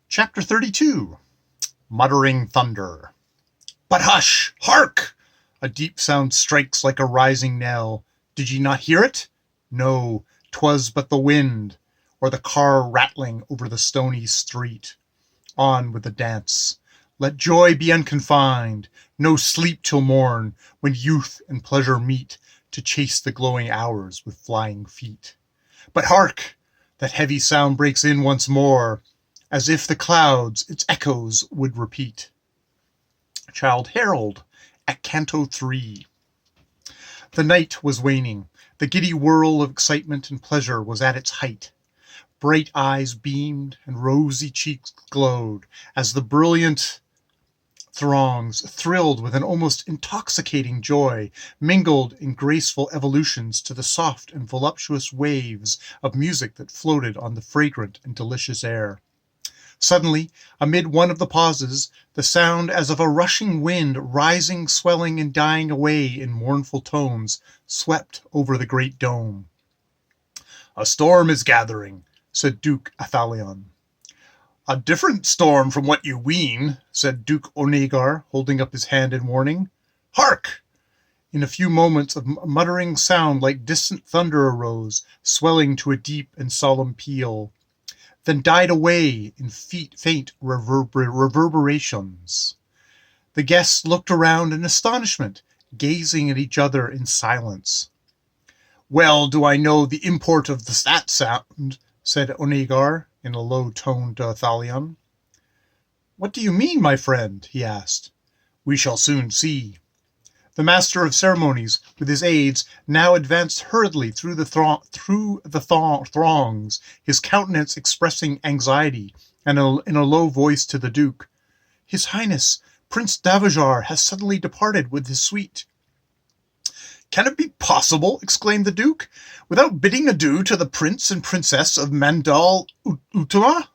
Chapter 32. Muttering Thunder. But hush! Hark! A deep sound strikes like a rising knell. Did ye not hear it? No, 'twas but the wind, or the car rattling over the stony street. On with the dance. Let joy be unconfined. No sleep till morn, when youth and pleasure meet to chase the glowing hours with flying feet. But hark! That heavy sound breaks in once more, as if the clouds its echoes would repeat. Childe Harold at Canto 3. The night was waning. The giddy whirl of excitement and pleasure was at its height. Bright eyes beamed and rosy cheeks glowed as the brilliant throngs thrilled with an almost intoxicating joy, mingled in graceful evolutions to the soft and voluptuous waves of music that floated on the fragrant and delicious air. Suddenly, amid one of the pauses, the sound as of a rushing wind, rising, swelling, and dying away in mournful tones, swept over the great dome. "A storm is gathering," said Duke Athalion. "A different storm from what you ween," said Duke Onegar, holding up his hand in warning. "Hark!" In a few moments a muttering sound like distant thunder arose, swelling to a deep and solemn peal, then died away in faint reverberations. The guests looked around in astonishment, gazing at each other in silence. "Well do I know the import of that sound," said Onegar in a low tone to Athalion. "What do you mean, my friend?" he asked. "We shall soon see." The master of ceremonies, with his aides, now advanced hurriedly through the throngs, his countenance expressing anxiety, and in a low voice to the Duke, "His Highness, Prince Davajar, has suddenly departed with his suite." "Can it be possible?" exclaimed the Duke, "without bidding adieu to the Prince and Princess of Mandal Utama?"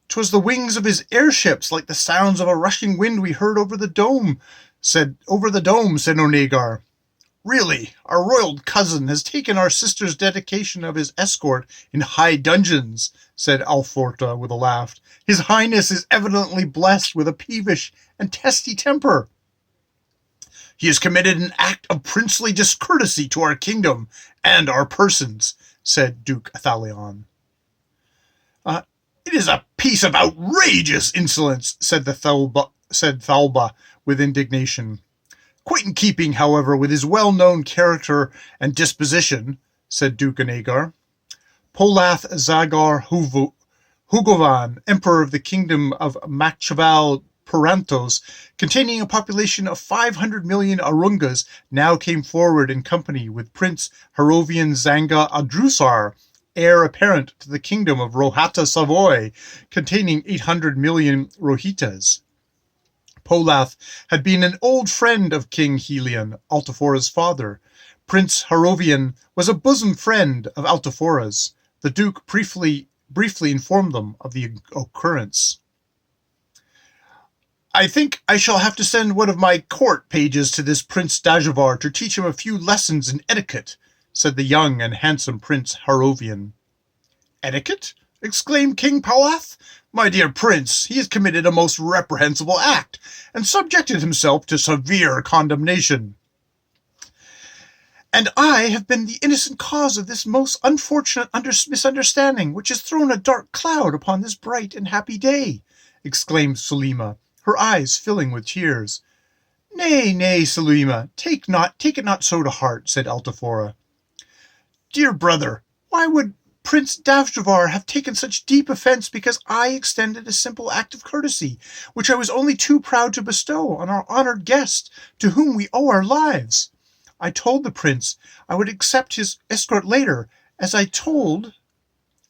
"'Twas the wings of his airships, like the sounds of a rushing wind we heard over the dome, said Onegar. "Really, our royal cousin has taken our sister's dedication of his escort in high dungeons," said Alforta with a laugh. "His Highness is evidently blessed with a peevish and testy temper." "He has committed an act of princely discourtesy to our kingdom and our persons," said Duke Athalion. "It is a piece of outrageous insolence," said Thalba with indignation. "Quite in keeping, however, with his well-known character and disposition," said Duke Onegar. "Polath Zagar Hugovan, Emperor of the Kingdom of Machaval Perantos, containing a population of 500 million Arungas, now came forward in company with Prince Harovian Zanga Adrusar, heir apparent to the Kingdom of Rohata Savoy, containing 800 million Rohitas. Polath had been an old friend of King Helion, Altifora's father. Prince Harovian was a bosom friend of Altifora's. The Duke briefly informed them of the occurrence. "I think I shall have to send one of my court pages to this Prince Dajavar to teach him a few lessons in etiquette," said the young and handsome Prince Harovian. "Etiquette?" exclaimed King Polath. "My dear Prince, he has committed a most reprehensible act, and subjected himself to severe condemnation." "And I have been the innocent cause of this most unfortunate misunderstanding, which has thrown a dark cloud upon this bright and happy day," exclaimed Sulima, her eyes filling with tears. "Nay, nay, Sulima, take it not so to heart," said Altifora. "Dear brother, why would Prince Davjavar have taken such deep offense because I extended a simple act of courtesy, which I was only too proud to bestow on our honored guest, to whom we owe our lives? I told the prince I would accept his escort later, as I told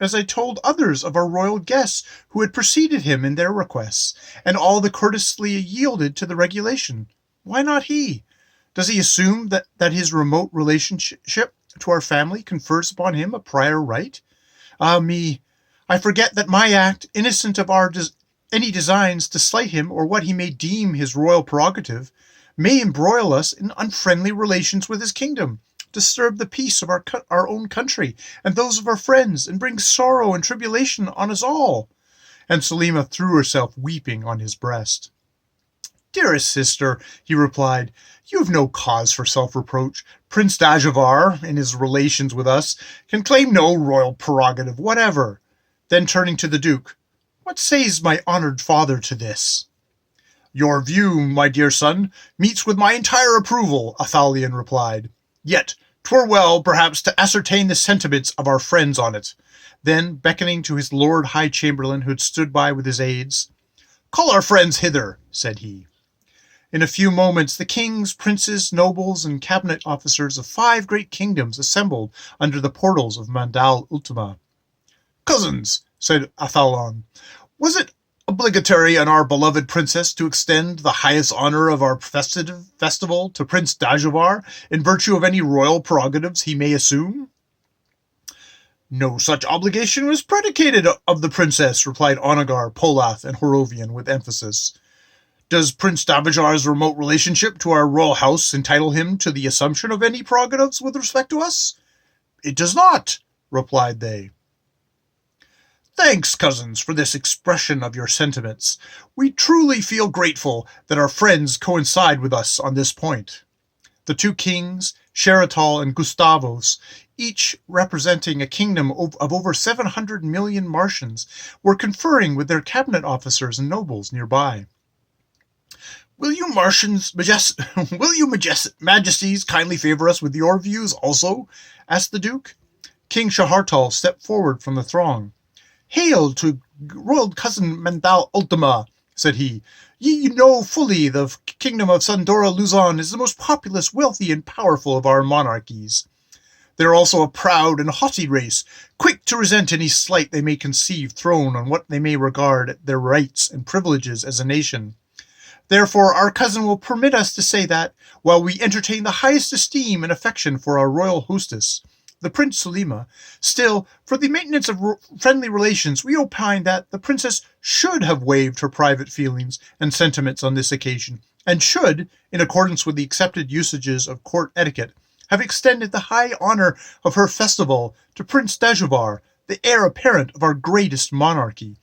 others of our royal guests who had preceded him in their requests, and all the courteously yielded to the regulation. Why not he? Does he assume that his remote relationship to our family confers upon him a prior right? Ah me, I forget that my act, innocent of any designs to slight him or what he may deem his royal prerogative, may embroil us in unfriendly relations with his kingdom, disturb the peace of our own country and those of our friends, and bring sorrow and tribulation on us all. and Selima threw herself weeping on his breast. "Dearest sister," he replied, "you have no cause for self-reproach. Prince Dajavar, in his relations with us, can claim no royal prerogative whatever." Then turning to the Duke, "What says my honored father to this?" "Your view, my dear son, meets with my entire approval," Athalion replied. "Yet 'twere well, perhaps, to ascertain the sentiments of our friends on it." Then, beckoning to his Lord High Chamberlain, who had stood by with his aides, "Call our friends hither," said he. In a few moments the kings, princes, nobles, and cabinet officers of 5 great kingdoms assembled under the portals of Mandal Ultima. "Cousins," said Athalion, "was it obligatory on our beloved princess to extend the highest honor of our festival to Prince Dajavar in virtue of any royal prerogatives he may assume?" "No such obligation was predicated of the princess," replied Onagar, Polath, and Horovian with emphasis. "Does Prince Davijar's remote relationship to our royal house entitle him to the assumption of any prerogatives with respect to us?" "It does not," replied they. "Thanks, cousins, for this expression of your sentiments. We truly feel grateful that our friends coincide with us on this point." The 2 kings, Sheratal and Gustavos, each representing a kingdom of over 700 million Martians, were conferring with their cabinet officers and nobles nearby. Will you majesties kindly favor us with your views also?" asked the Duke. King Shahartal stepped forward from the throng. "Hail to royal cousin Mandal Ultima," said he. "Ye know fully the kingdom of Thndr Luzon is the most populous, wealthy, and powerful of our monarchies. They are also a proud and haughty race, quick to resent any slight they may conceive thrown on what they may regard their rights and privileges as a nation. Therefore, our cousin will permit us to say that, while we entertain the highest esteem and affection for our royal hostess, the Prince Selima, still, for the maintenance of friendly relations, we opine that the princess should have waived her private feelings and sentiments on this occasion, and should, in accordance with the accepted usages of court etiquette, have extended the high honor of her festival to Prince Dajavar, the heir apparent of our greatest monarchy,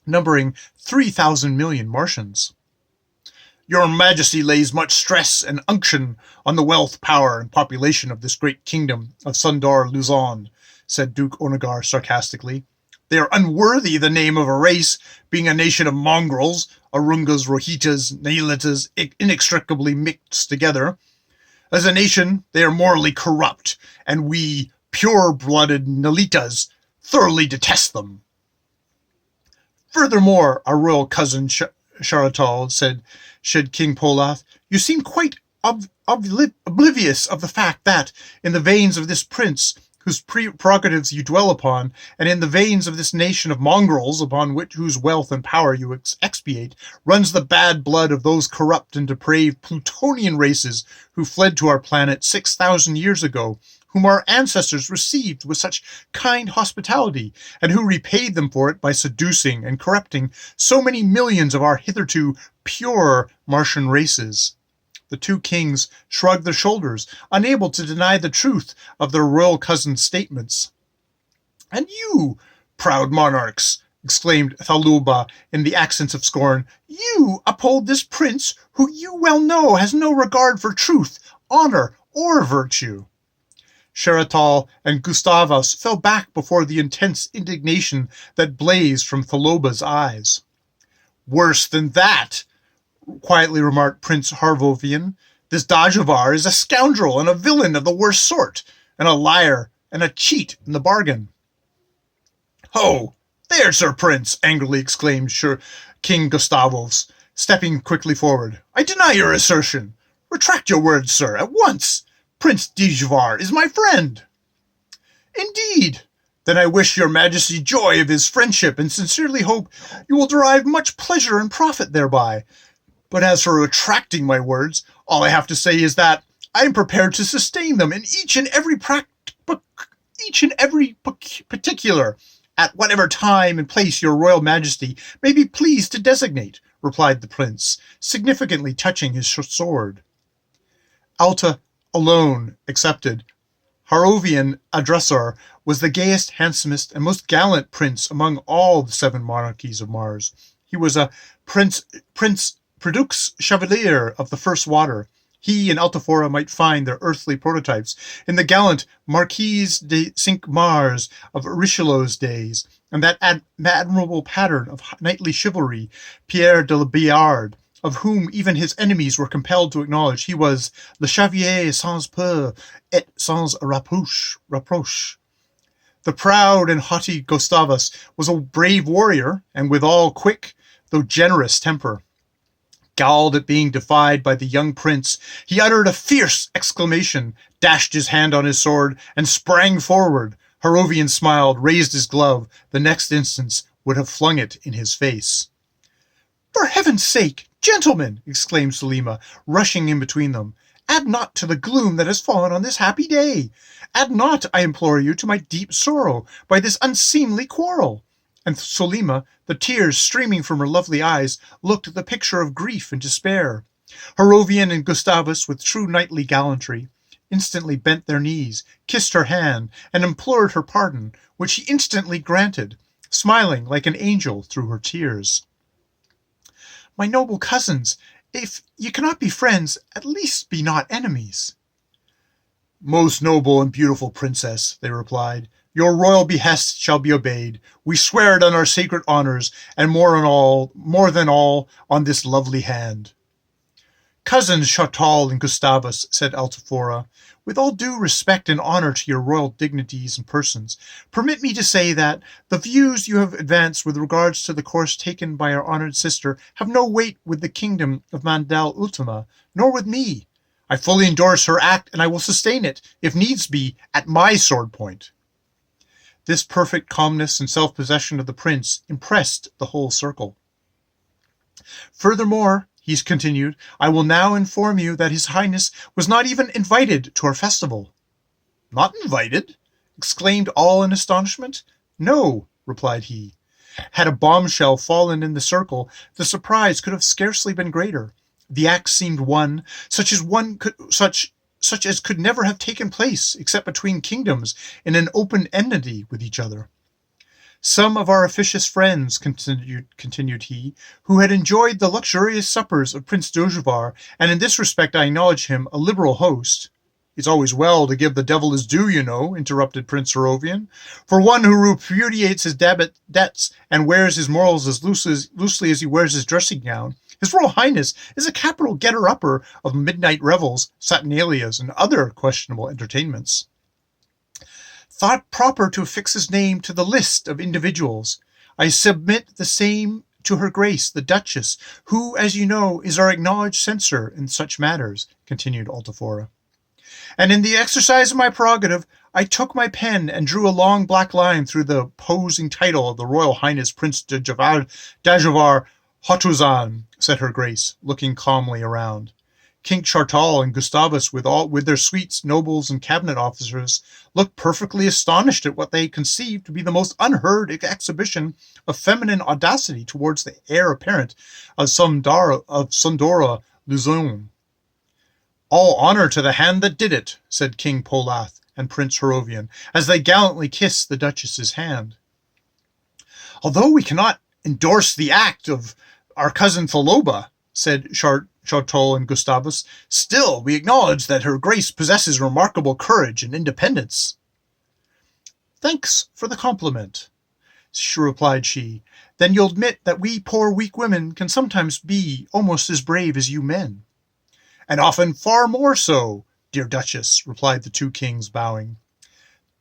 numbering 3,000 million Martians. Your Majesty lays much stress and unction on the wealth, power, and population of this great kingdom of Thndr Luzon, said Duke Onagar sarcastically. They are unworthy the name of a race, being a nation of mongrels, Arungas, Rohitas, Nailitas, inextricably mixed together. As a nation, they are morally corrupt, and we, pure-blooded Nalitas, thoroughly detest them. Furthermore, our royal cousin Sharatal said King Polath, you seem quite oblivious of the fact that, in the veins of this prince, whose prerogatives you dwell upon, and in the veins of this nation of mongrels, upon whose wealth and power you expiate, runs the bad blood of those corrupt and depraved Plutonian races who fled to our planet 6,000 years ago, whom our ancestors received with such kind hospitality, and who repaid them for it by seducing and corrupting so many millions of our hitherto pure Martian races. The 2 kings shrugged their shoulders, unable to deny the truth of their royal cousin's statements. And you, proud monarchs, exclaimed Thaluba in the accents of scorn, you uphold this prince who you well know has no regard for truth, honor, or virtue. Sheratal and Gustavus fell back before the intense indignation that blazed from Thaluba's eyes. Worse than that, quietly remarked Prince Harvovian, this Dajavar is a scoundrel and a villain of the worst sort, and a liar and a cheat in the bargain. Ho! There, Sir Prince, angrily exclaimed King Gustavus, stepping quickly forward. I deny your assertion. Retract your words, sir, at once. Prince Dajavar is my friend. Indeed. Then I wish your majesty joy of his friendship and sincerely hope you will derive much pleasure and profit thereby. But as for retracting my words, all I have to say is that I am prepared to sustain them in each and every particular, at whatever time and place your royal majesty may be pleased to designate, replied the prince, significantly touching his sword. Alta alone accepted Harrovian Addressor was the gayest, handsomest, and most gallant prince among all the 7 monarchies of Mars. He was a Prince Predux Chevalier of the First Water. He and Altiphora might find their earthly prototypes in the gallant Marquise de Cinq-Mars of Richelieu's days, and that admirable pattern of knightly chivalry, Pierre de la Billarde, of whom even his enemies were compelled to acknowledge he was le chevalier sans peur et sans reproche. The proud and haughty Gustavus was a brave warrior, and withal quick, though generous temper. Galled at being defied by the young prince, he uttered a fierce exclamation, dashed his hand on his sword, and sprang forward. Harrovian smiled, raised his glove. The next instant would have flung it in his face. "For heaven's sake, gentlemen!" exclaimed Selima, rushing in between them. "Add not to the gloom that has fallen on this happy day. Add not, I implore you, to my deep sorrow by this unseemly quarrel." And Selima, the tears streaming from her lovely eyes, looked the picture of grief and despair. Harrovian and Gustavus, with true knightly gallantry, instantly bent their knees, kissed her hand, and implored her pardon, which she instantly granted, smiling like an angel through her tears. "My noble cousins, if you cannot be friends, at least be not enemies." "Most noble and beautiful princess," they replied, "your royal behest shall be obeyed. We swear it on our sacred honors, and more than all, on this lovely hand." "Cousins Chartal and Gustavus," said Altiphora, "with all due respect and honor to your royal dignities and persons, permit me to say that the views you have advanced with regards to the course taken by our honored sister have no weight with the kingdom of Mandel Ultima, nor with me. I fully endorse her act, and I will sustain it, if needs be, at my sword point." This perfect calmness and self-possession of the prince impressed the whole circle. "Furthermore," he continued, "I will now inform you that His Highness was not even invited to our festival." "Not invited?" exclaimed all in astonishment. "No," replied he. Had a bombshell fallen in the circle, the surprise could have scarcely been greater. The act seemed one, such as could never have taken place except between kingdoms in an open enmity with each other. "Some of our officious friends," continued he, "who had enjoyed the luxurious suppers of Prince Dojvar, and in this respect I acknowledge him a liberal host—" "It's always well to give the devil his due, you know," interrupted Prince Harrovian. "For one who repudiates his debts and wears his morals as loosely as he wears his dressing gown, His Royal Highness is a capital getter-upper of midnight revels, saturnalias, and other questionable entertainments. Thought proper to affix his name to the list of individuals. I submit the same to her Grace, the Duchess, who, as you know, is our acknowledged censor in such matters," continued Altiphora. "And in the exercise of my prerogative, I took my pen and drew a long black line through the posing title of the Royal Highness Prince Dajvar Hotuzan," said her Grace, looking calmly around. King Chartal and Gustavus, with their suites, nobles, and cabinet officers, looked perfectly astonished at what they conceived to be the most unheard exhibition of feminine audacity towards the heir apparent of Thndr Luzon. "All honor to the hand that did it," said King Polath and Prince Harrovian, as they gallantly kissed the Duchess's hand. "Although we cannot endorse the act of our cousin Tholoba," said Chartal and Gustavus, "still we acknowledge that her Grace possesses remarkable courage and independence." "Thanks for the compliment," replied she. "Then you'll admit that we poor weak women can sometimes be almost as brave as you men." "And often far more so, dear Duchess," replied the two kings, bowing.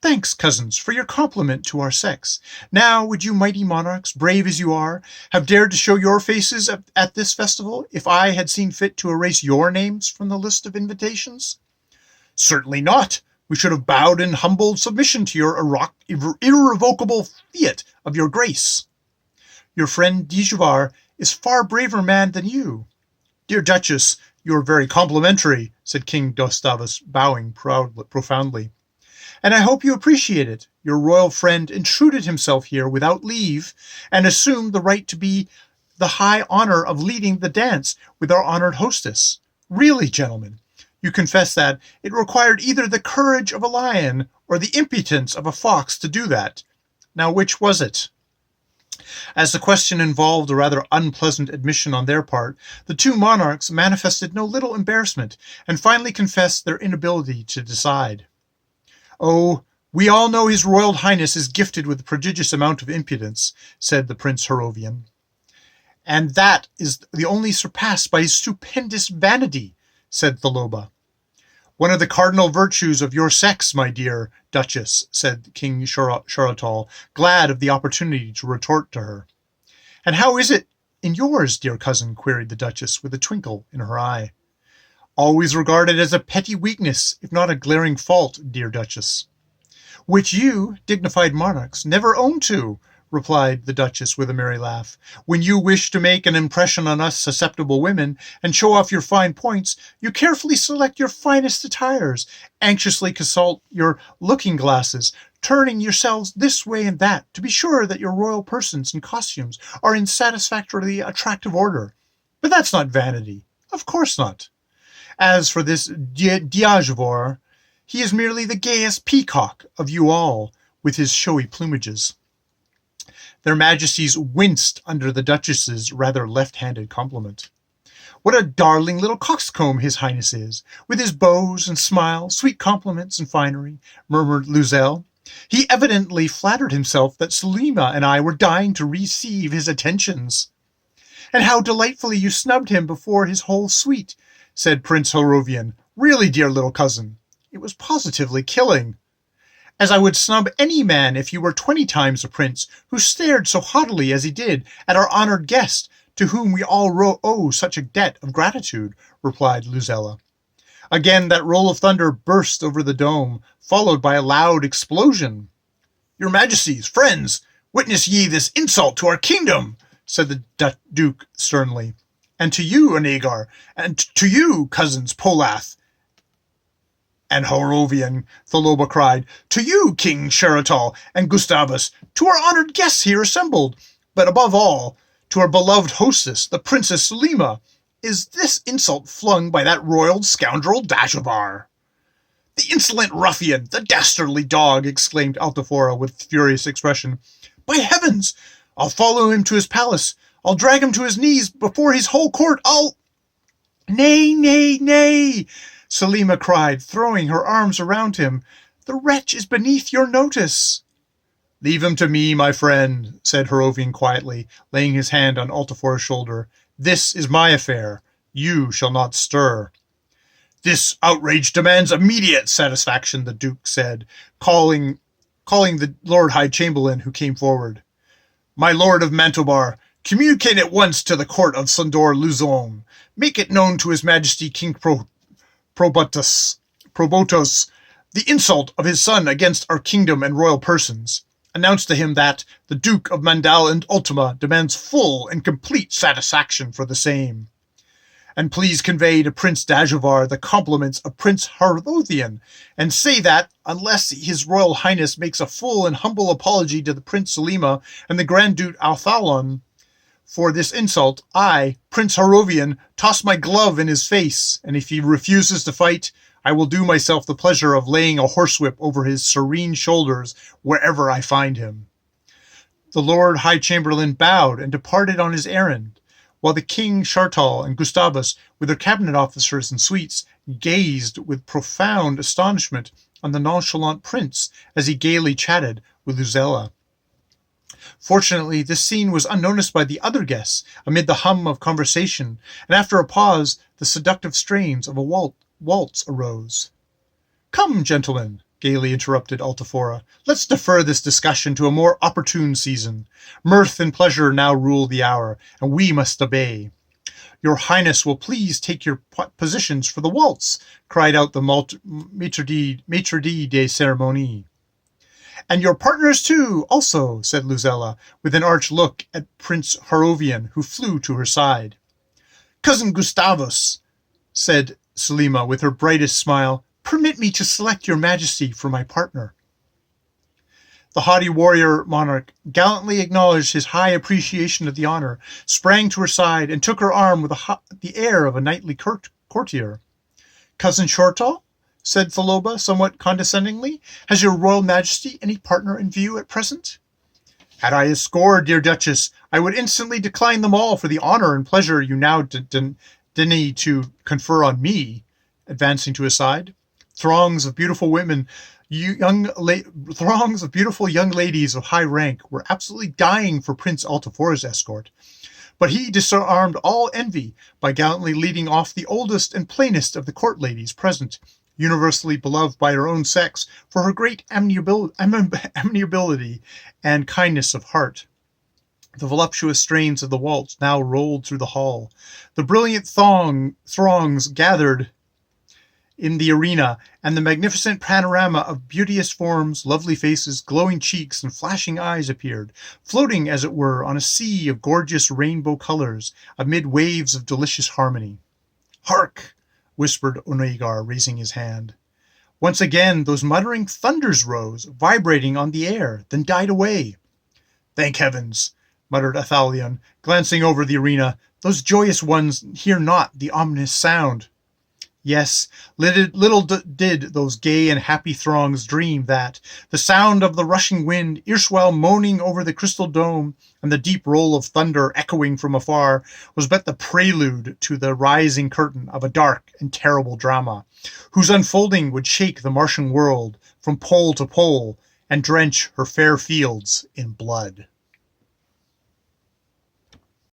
"Thanks, cousins, for your compliment to our sex. Now, would you mighty monarchs, brave as you are, have dared to show your faces at this festival if I had seen fit to erase your names from the list of invitations?" "Certainly not. We should have bowed in humble submission to your irrevocable fiat of your Grace." "Your friend Djvar is far braver man than you." "Dear Duchess, you are very complimentary," said King Gustavus, bowing profoundly. "And I hope you appreciate it. Your royal friend intruded himself here without leave, and assumed the right to be the high honor of leading the dance with our honored hostess. Really, gentlemen, You confess that it required either the courage of a lion or the impudence of a fox to do that. Now, which was it? As the question involved a rather unpleasant admission on their part, the two monarchs manifested no little embarrassment, and finally confessed their inability to decide. "Oh, we all know his Royal Highness is gifted with a prodigious amount of impudence," said the Prince Harovian. "And that is the only surpassed by his stupendous vanity," said Tholoba. "One of the cardinal virtues of your sex, my dear Duchess," said King Sharatal, glad of the opportunity to retort to her. "And how is it in yours, dear cousin?" queried the Duchess, with a twinkle in her eye. "Always regarded as a petty weakness, if not a glaring fault, dear Duchess." "Which you, dignified monarchs, never own to," replied the Duchess with a merry laugh. "When you wish to make an impression on us susceptible women and show off your fine points, you carefully select your finest attires, anxiously consult your looking-glasses, turning yourselves this way and that to be sure that your royal persons and costumes are in satisfactorily attractive order. But that's not vanity. Of course not. As for this Diajvor, he is merely the gayest peacock of you all, with his showy plumages." Their Majesties winced under the Duchess's rather left-handed compliment. "What a darling little coxcomb his Highness is, with his bows and smiles, sweet compliments and finery," murmured Luzel. "He evidently flattered himself that Sulima and I were dying to receive his attentions." "And how delightfully you snubbed him before his whole suite," said Prince Harovian. "Really, dear little cousin, it was positively killing." "As I would snub any man if he were 20 times a prince, who stared so haughtily as he did at our honored guest, to whom we all owe such a debt of gratitude," replied Luzella. Again that roll of thunder burst over the dome, followed by a loud explosion. "Your Majesties, friends, witness ye this insult to our kingdom," said the Duke sternly. "And to you, Onegar, and to you, cousins Polath and Harovian," Tholoba cried. "To you, King Sheratal and Gustavus, to our honored guests here assembled, but above all, to our beloved hostess, the Princess Sulima, is this insult flung by that royal scoundrel Dajavar." "The insolent ruffian, the dastardly dog!" exclaimed Altafora with furious expression. "By heavens! I'll follow him to his palace. I'll drag him to his knees before his whole court. I'll—" "Nay, nay, nay!" Sulima cried, throwing her arms around him. "The wretch is beneath your notice." "Leave him to me, my friend," said Harovian quietly, laying his hand on Altafora's shoulder. "This is my affair. You shall not stir." "This outrage demands immediate satisfaction," the Duke said, calling the Lord High Chamberlain, who came forward. "My Lord of Mantobar, communicate at once to the court of Thndr Luzon. Make it known to His Majesty King Probotos, the insult of his son against our kingdom and royal persons. Announce to him that the Duke of Mandal and Ultima demands full and complete satisfaction for the same. And please convey to Prince Dajavar the compliments of Prince Harothian, and say that, unless His Royal Highness makes a full and humble apology to the Prince Sulima and the Grand Duke Althalon for this insult, I, Prince Harovian, toss my glove in his face, and if he refuses to fight, I will do myself the pleasure of laying a horsewhip over his serene shoulders wherever I find him." The Lord High Chamberlain bowed and departed on his errand, while the King Shartal and Gustavus, with their cabinet officers and suites, gazed with profound astonishment on the nonchalant prince as he gaily chatted with Luzella. Fortunately, this scene was unnoticed by the other guests amid the hum of conversation, and after a pause, the seductive strains of a waltz arose. "Come, gentlemen," gaily interrupted Altafora, "let's defer this discussion to a more opportune season. Mirth and pleasure now rule the hour, and we must obey." "Your Highness will please take your positions for the waltz," cried out the maitre de cérémonie. "And your partners too, also," said Luzella, with an arch look at Prince Harovian, who flew to her side. "Cousin Gustavus," said Sulima with her brightest smile, "permit me to select your Majesty for my partner." The haughty warrior monarch gallantly acknowledged his high appreciation of the honor, sprang to her side, and took her arm with the air of a knightly courtier. Cousin Shortall, said Thaloba somewhat condescendingly, has your royal majesty any partner in view at present? Had I a score, dear Duchess, I would instantly decline them all for the honor and pleasure you now deign to confer on me, advancing to his side. Throngs of beautiful young ladies of high rank were absolutely dying for Prince Altifora's escort. But he disarmed all envy by gallantly leading off the oldest and plainest of the court ladies present, universally beloved by her own sex for her great amiability and kindness of heart. The voluptuous strains of the waltz now rolled through the hall. The brilliant throngs gathered in the arena, and the magnificent panorama of beauteous forms, lovely faces, glowing cheeks, and flashing eyes appeared, floating, as it were, on a sea of gorgeous rainbow colors, amid waves of delicious harmony. Hark! Whispered Onegar, raising his hand. Once again those muttering thunders rose, vibrating on the air, then died away. Thank heavens, muttered Athalion, glancing over the arena. Those joyous ones hear not the ominous sound. Yes, little did those gay and happy throngs dream that the sound of the rushing wind, erstwhile moaning over the crystal dome, and the deep roll of thunder echoing from afar, was but the prelude to the rising curtain of a dark and terrible drama, whose unfolding would shake the Martian world from pole to pole and drench her fair fields in blood.